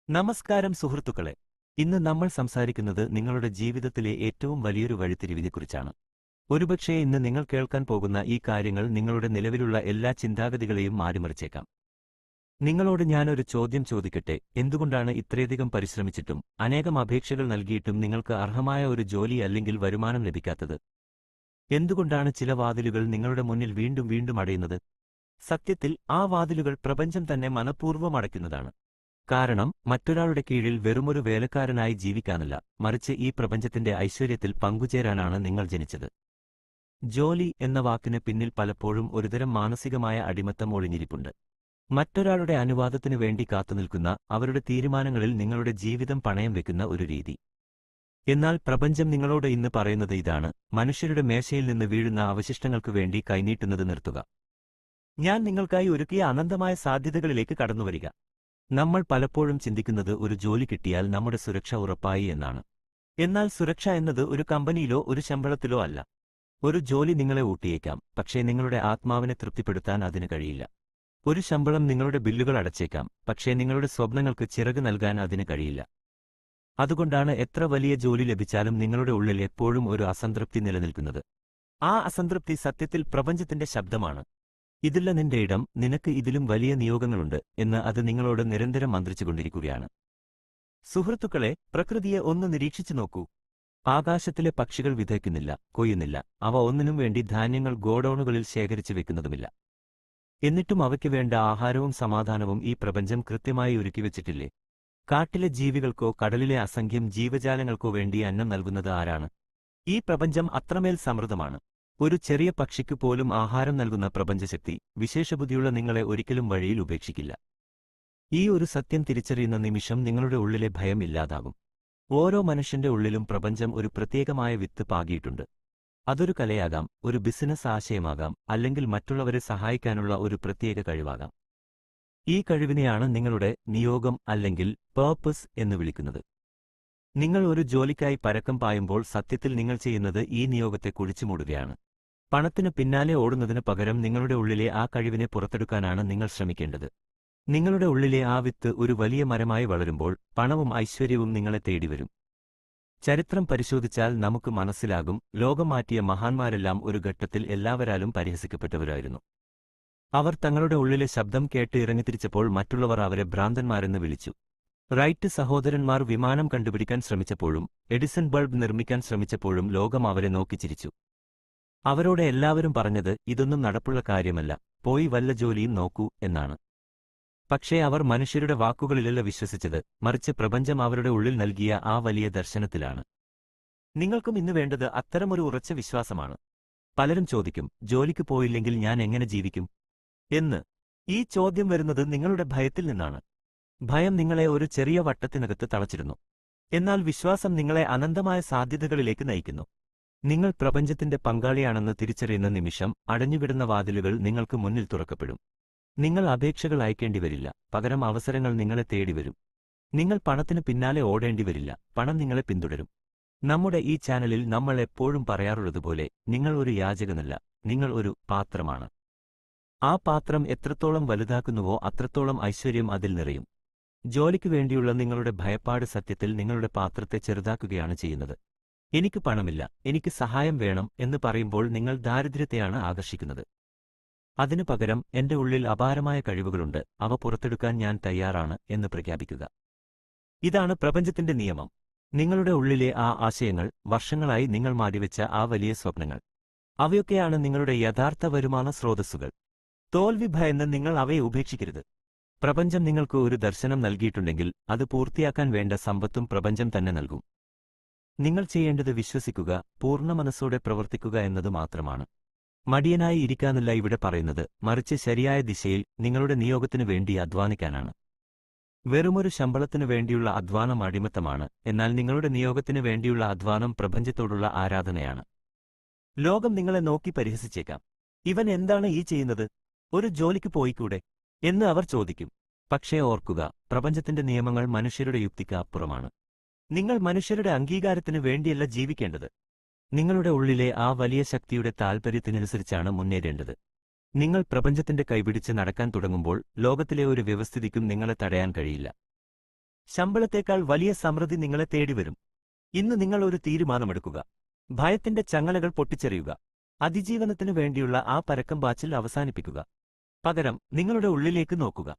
നമസ്കാരം സുഹൃത്തുക്കളെ. ഇന്ന് നമ്മൾ സംസാരിക്കുന്നത് നിങ്ങളുടെ ജീവിതത്തിലെ ഏറ്റവും വലിയൊരു വഴിത്തിരിവിനെക്കുറിച്ചാണ്. ഒരുപക്ഷേ ഇന്ന് നിങ്ങൾ കേൾക്കാൻ പോകുന്ന ഈ കാര്യങ്ങൾ നിങ്ങളുടെ നിലവിലുള്ള എല്ലാ ചിന്താഗതികളെയും മാറ്റിമറിച്ചേക്കാം. നിങ്ങളോട് ഞാനൊരു ചോദ്യം ചോദിക്കട്ടെ, എന്തുകൊണ്ടാണ് ഇത്രയധികം പരിശ്രമിച്ചിട്ടും അനേകം അപേക്ഷകൾ നൽകിയിട്ടും നിങ്ങൾക്ക് അർഹമായ ഒരു ജോലി അല്ലെങ്കിൽ വരുമാനം ലഭിക്കാത്തത്? എന്തുകൊണ്ടാണ് ചില വാതിലുകൾ നിങ്ങളുടെ മുന്നിൽ വീണ്ടും വീണ്ടും അടയുന്നത്? സത്യത്തിൽ ആ വാതിലുകൾ പ്രപഞ്ചം തന്നെ മനഃപൂർവ്വം അടയ്ക്കുന്നതാണ്. കാരണം മറ്റൊരാളുടെ കീഴിൽ വെറുമൊരു വേലക്കാരനായി ജീവിക്കാനല്ല, മറിച്ച് ഈ പ്രപഞ്ചത്തിന്റെ ഐശ്വര്യത്തിൽ പങ്കുചേരാനാണ് നിങ്ങൾ ജനിച്ചത്. ജോലി എന്ന വാക്കിന് പിന്നിൽ പലപ്പോഴും ഒരുതരം മാനസികമായ അടിമത്തം ഒളിഞ്ഞിരിപ്പുണ്ട്. മറ്റൊരാളുടെ അനുവാദത്തിനു വേണ്ടി കാത്തുനിൽക്കുന്ന, അവരുടെ തീരുമാനങ്ങളിൽ നിങ്ങളുടെ ജീവിതം പണയം വെക്കുന്ന ഒരു രീതി. എന്നാൽ പ്രപഞ്ചം നിങ്ങളോട് ഇന്ന് പറയുന്നത് ഇതാണ്: മനുഷ്യരുടെ മേശയിൽ നിന്ന് വീഴുന്ന അവശിഷ്ടങ്ങൾക്കു വേണ്ടി കൈനീട്ടുന്നത് നിർത്തുക. ഞാൻ നിങ്ങൾക്കായി ഒരുക്കിയ അനന്തമായ സാധ്യതകളിലേക്ക് കടന്നുവരിക. നമ്മൾ പലപ്പോഴും ചിന്തിക്കുന്നത് ഒരു ജോലി കിട്ടിയാൽ നമ്മുടെ സുരക്ഷ ഉറപ്പായി എന്നാണ്. എന്നാൽ സുരക്ഷ എന്നത് ഒരു കമ്പനിയിലോ ഒരു ശമ്പളത്തിലോ അല്ല. ഒരു ജോലി നിങ്ങളെ ഊട്ടിയേക്കാം, പക്ഷേ നിങ്ങളുടെ ആത്മാവിനെ തൃപ്തിപ്പെടുത്താൻ അതിന് കഴിയില്ല. ഒരു ശമ്പളം നിങ്ങളുടെ ബില്ലുകൾ അടച്ചേക്കാം, പക്ഷേ നിങ്ങളുടെ സ്വപ്നങ്ങൾക്ക് ചിറക് നൽകാൻ അതിന് കഴിയില്ല. അതുകൊണ്ടാണ് എത്ര വലിയ ജോലി ലഭിച്ചാലും നിങ്ങളുടെ ഉള്ളിൽ എപ്പോഴും ഒരു അസംതൃപ്തി നിലനിൽക്കുന്നത്. ആ അസംതൃപ്തി സത്യത്തിൽ പ്രപഞ്ചത്തിന്റെ ശബ്ദമാണ്. ഇതില്ല നിന്റെ ഇടം, നിനക്ക് ഇതിലും വലിയ നിയോഗങ്ങളുണ്ട് എന്ന് അത് നിങ്ങളോട് നിരന്തരം മന്ത്രിച്ചുകൊണ്ടിരിക്കുകയാണ്. സുഹൃത്തുക്കളെ, പ്രകൃതിയെ ഒന്ന് നിരീക്ഷിച്ചു നോക്കൂ. ആകാശത്തിലെ പക്ഷികൾ വിതയ്ക്കുന്നില്ല, കൊയ്യുന്നില്ല. അവ ഒന്നിനും വേണ്ടി ധാന്യങ്ങൾ ഗോഡൌണുകളിൽ ശേഖരിച്ചു വെക്കുന്നതുമില്ല. എന്നിട്ടും അവയ്ക്ക് വേണ്ട ആഹാരവും സമാധാനവും ഈ പ്രപഞ്ചം കൃത്യമായി ഒരുക്കിവെച്ചിട്ടില്ലേ? കാട്ടിലെ ജീവികൾക്കോ കടലിലെ അസംഖ്യം ജീവജാലങ്ങൾക്കോ വേണ്ടി അന്നം നൽകുന്നത് ആരാണ്? ഈ പ്രപഞ്ചം അത്രമേൽ സമൃദ്ധമാണ്. ഒരു ചെറിയ പക്ഷിക്കു പോലും ആഹാരം നൽകുന്ന പ്രപഞ്ചശക്തി വിശേഷബുദ്ധിയുള്ള നിങ്ങളെ ഒരിക്കലും വഴിയിൽ ഉപേക്ഷിക്കില്ല. ഈ ഒരു സത്യം തിരിച്ചറിയുന്ന നിമിഷം നിങ്ങളുടെ ഉള്ളിലെ ഭയം ഇല്ലാതാകും. ഓരോ മനുഷ്യന്റെ ഉള്ളിലും പ്രപഞ്ചം ഒരു പ്രത്യേകമായ വിത്ത് പാകിയിട്ടുണ്ട്. അതൊരു കലയാകാം, ഒരു ബിസിനസ് ആശയമാകാം, അല്ലെങ്കിൽ മറ്റുള്ളവരെ സഹായിക്കാനുള്ള ഒരു പ്രത്യേക കഴിവാകാം. ഈ കഴിവിനെയാണ് നിങ്ങളുടെ നിയോഗം അല്ലെങ്കിൽ പേർപ്പസ് എന്ന് വിളിക്കുന്നത്. നിങ്ങൾ ഒരു ജോലിക്കായി പരക്കം പായുമ്പോൾ സത്യത്തിൽ നിങ്ങൾ ചെയ്യുന്നത് ഈ നിയോഗത്തെ കുഴിച്ചുമൂടുകയാണ്. പണത്തിന് പിന്നാലെ ഓടുന്നതിന് പകരം നിങ്ങളുടെ ഉള്ളിലെ ആ കഴിവിനെ പുറത്തെടുക്കാനാണ് നിങ്ങൾ ശ്രമിക്കേണ്ടത്. നിങ്ങളുടെ ഉള്ളിലെ ആ വിത്ത് ഒരു വലിയ മരമായി വളരുമ്പോൾ പണവും ഐശ്വര്യവും നിങ്ങളെ തേടിവരും. ചരിത്രം പരിശോധിച്ചാൽ നമുക്ക് മനസ്സിലാകും, ലോകം മാറ്റിയ മഹാന്മാരെല്ലാം ഒരു ഘട്ടത്തിൽ എല്ലാവരാലും പരിഹസിക്കപ്പെട്ടവരായിരുന്നു. അവർ തങ്ങളുടെ ഉള്ളിലെ ശബ്ദം കേട്ട് ഇറങ്ങിത്തിരിച്ചപ്പോൾ മറ്റുള്ളവർ അവരെ ഭ്രാന്തന്മാരെന്ന് വിളിച്ചു. റൈറ്റ് സഹോദരന്മാർ വിമാനം കണ്ടുപിടിക്കാൻ ശ്രമിച്ചപ്പോഴും എഡിസൺ ബൾബ് നിർമ്മിക്കാൻ ശ്രമിച്ചപ്പോഴും ലോകം അവരെ നോക്കിച്ചിരിച്ചു. അവരോട് എല്ലാവരും പറഞ്ഞത്, ഇതൊന്നും നടപ്പുള്ള കാര്യമല്ല, പോയി വല്ല ജോലിയും നോക്കൂ എന്നാണ്. പക്ഷേ അവർ മനുഷ്യരുടെ വാക്കുകളിലല്ല വിശ്വസിച്ചത്, മറിച്ച് പ്രപഞ്ചം അവരുടെ ഉള്ളിൽ നൽകിയ ആ വലിയ ദർശനത്തിലാണ്. നിങ്ങൾക്കും ഇന്ന് വേണ്ടത് അത്തരമൊരു ഉറച്ച വിശ്വാസമാണ്. പലരും ചോദിക്കും, ജോലിക്ക് പോയില്ലെങ്കിൽ ഞാൻ എങ്ങനെ ജീവിക്കും എന്ന്. ഈ ചോദ്യം വരുന്നത് നിങ്ങളുടെ ഭയത്തിൽ നിന്നാണ്. ഭയം നിങ്ങളെ ഒരു ചെറിയ വട്ടത്തിനകത്ത് തളച്ചിരുന്നു. എന്നാൽ വിശ്വാസം നിങ്ങളെ അനന്തമായ സാധ്യതകളിലേക്ക് നയിക്കുന്നു. നിങ്ങൾ പ്രപഞ്ചത്തിന്റെ പങ്കാളിയാണെന്ന് തിരിച്ചറിയുന്ന നിമിഷം അടഞ്ഞുകിടന്ന വാതിലുകൾ നിങ്ങൾക്ക് മുന്നിൽ തുറക്കപ്പെടും. നിങ്ങൾ അപേക്ഷകൾ അയക്കേണ്ടിവരില്ല, പകരം അവസരങ്ങൾ നിങ്ങളെ തേടിവരും. നിങ്ങൾ പണത്തിന് പിന്നാലെ ഓടേണ്ടിവരില്ല, പണം നിങ്ങളെ പിന്തുടരും. നമ്മുടെ ഈ ചാനലിൽ നമ്മൾ എപ്പോഴും പറയാറുള്ളതുപോലെ, നിങ്ങൾ ഒരു യാചകനല്ല, നിങ്ങൾ ഒരു പാത്രമാണ്. ആ പാത്രം എത്രത്തോളം വലുതാക്കുന്നുവോ അത്രത്തോളം ഐശ്വര്യം അതിൽ നിറയും. ജോലിക്കു വേണ്ടിയുള്ള നിങ്ങളുടെ ഭയപ്പാട് സത്യത്തിൽ നിങ്ങളുടെ പാത്രത്തെ ചെറുതാക്കുകയാണ് ചെയ്യുന്നത്. എനിക്ക് പണമില്ല, എനിക്ക് സഹായം വേണം എന്ന് പറയുമ്പോൾ നിങ്ങൾ ദാരിദ്ര്യത്തെയാണ് ആകർഷിക്കുന്നത്. അതിനു പകരം എന്റെ ഉള്ളിൽ അപാരമായ കഴിവുകളുണ്ട്, അവ പുറത്തെടുക്കാൻ ഞാൻ തയ്യാറാണ് എന്ന് പ്രഖ്യാപിക്കുക. ഇതാണ് പ്രപഞ്ചത്തിന്റെ നിയമം. നിങ്ങളുടെ ഉള്ളിലെ ആ ആശയങ്ങൾ, വർഷങ്ങളായി നിങ്ങൾ മാറ്റിവെച്ച ആ വലിയ സ്വപ്നങ്ങൾ, അവയൊക്കെയാണ് നിങ്ങളുടെ യഥാർത്ഥ വരുമാന സ്രോതസ്സുകൾ. തോൽവി ഭയന്ന് നിങ്ങൾ അവയെ ഉപേക്ഷിക്കരുത്. പ്രപഞ്ചം നിങ്ങൾക്ക് ഒരു ദർശനം നൽകിയിട്ടുണ്ടെങ്കിൽ അത് പൂർത്തിയാക്കാൻ വേണ്ട സമ്പത്തും പ്രപഞ്ചം തന്നെ നൽകും. നിങ്ങൾ ചെയ്യേണ്ടത് വിശ്വസിക്കുക, പൂർണ്ണ മനസ്സോടെ പ്രവർത്തിക്കുക എന്നത് മാത്രമാണ്. മടിയനായി ഇരിക്കാനല്ല ഇവിടെ പറയുന്നത്, മറിച്ച് ശരിയായ ദിശയിൽ നിങ്ങളുടെ നിയോഗത്തിനു വേണ്ടി അധ്വാനിക്കാനാണ്. വെറുമൊരു ശമ്പളത്തിനു വേണ്ടിയുള്ള അധ്വാനം അടിമത്തമാണ്, എന്നാൽ നിങ്ങളുടെ നിയോഗത്തിനു വേണ്ടിയുള്ള അധ്വാനം പ്രപഞ്ചത്തോടുള്ള ആരാധനയാണ്. ലോകം നിങ്ങളെ നോക്കി പരിഹസിച്ചേക്കാം. ഇവൻ എന്താണ് ഈ ചെയ്യുന്നത്, ഒരു ജോലിക്ക് പോയിക്കൂടെ എന്ന് അവർ ചോദിക്കും. പക്ഷേ ഓർക്കുക, പ്രപഞ്ചത്തിന്റെ നിയമങ്ങൾ മനുഷ്യരുടെ യുക്തിക്ക് അപ്പുറമാണ്. നിങ്ങൾ മനുഷ്യരുടെ അംഗീകാരത്തിനു വേണ്ടിയല്ല ജീവിക്കേണ്ടത്. നിങ്ങളുടെ ഉള്ളിലെ ആ വലിയ ശക്തിയുടെ താൽപര്യത്തിനനുസരിച്ചാണ് മുന്നേറേണ്ടത്. നിങ്ങൾ പ്രപഞ്ചത്തിന്റെ കൈപിടിച്ച് നടക്കാൻ തുടങ്ങുമ്പോൾ ലോകത്തിലെ ഒരു വ്യവസ്ഥിതിക്കും നിങ്ങളെ തടയാൻ കഴിയില്ല. ശമ്പളത്തേക്കാൾ വലിയ സമൃദ്ധി നിങ്ങളെ തേടിവരും. ഇന്ന് നിങ്ങൾ ഒരു തീരുമാനമെടുക്കുക. ഭയത്തിന്റെ ചങ്ങലകൾ പൊട്ടിച്ചെറിയുക. അതിജീവനത്തിനു വേണ്ടിയുള്ള ആ പരക്കം പാച്ചിൽ അവസാനിപ്പിക്കുക. പകരം നിങ്ങളുടെ ഉള്ളിലേക്ക് നോക്കുക.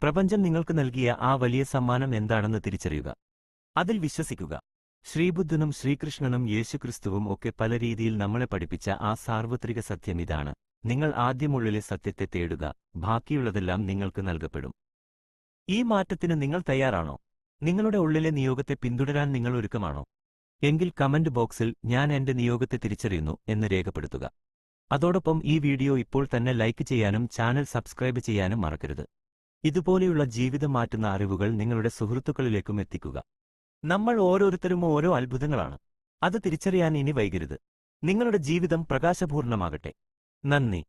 പ്രപഞ്ചം നിങ്ങൾക്ക് നൽകിയ ആ വലിയ സമ്മാനം എന്താണെന്ന് തിരിച്ചറിയുക. അതിൽ വിശ്വസിക്കുക. ശ്രീബുദ്ധനും ശ്രീകൃഷ്ണനും യേശുക്രിസ്തുവും ഒക്കെ പല രീതിയിൽ നമ്മളെ പഠിപ്പിച്ച ആ സാർവത്രിക സത്യം ഇതാണ്: നിങ്ങൾ ആദ്യമുള്ളിലെ സത്യത്തെ തേടുക, ബാക്കിയുള്ളതെല്ലാം നിങ്ങൾക്ക് നൽകപ്പെടും. ഈ മാറ്റത്തിന് നിങ്ങൾ തയ്യാറാണോ? നിങ്ങളുടെ ഉള്ളിലെ നിയോഗത്തെ പിന്തുടരാൻ നിങ്ങൾ ഒരുക്കമാണോ? എങ്കിൽ കമന്റ് ബോക്സിൽ "ഞാൻ എന്റെ നിയോഗത്തെ തിരിച്ചറിയുന്നു" എന്ന് രേഖപ്പെടുത്തുക. അതോടൊപ്പം ഈ വീഡിയോ ഇപ്പോൾ തന്നെ ലൈക്ക് ചെയ്യാനും ചാനൽ സബ്സ്ക്രൈബ് ചെയ്യാനും മറക്കരുത്. ഇതുപോലെയുള്ള ജീവിതം മാറ്റുന്ന അറിവുകൾ നിങ്ങളുടെ സുഹൃത്തുക്കളിലേക്കും എത്തിക്കുക. നമ്മൾ ഓരോരുത്തരും ഓരോ അത്ഭുതങ്ങളാണ്. അത് തിരിച്ചറിയാൻ ഇനി വൈകരുത്. നിങ്ങളുടെ ജീവിതം പ്രകാശപൂർണ്ണമാകട്ടെ. നന്ദി.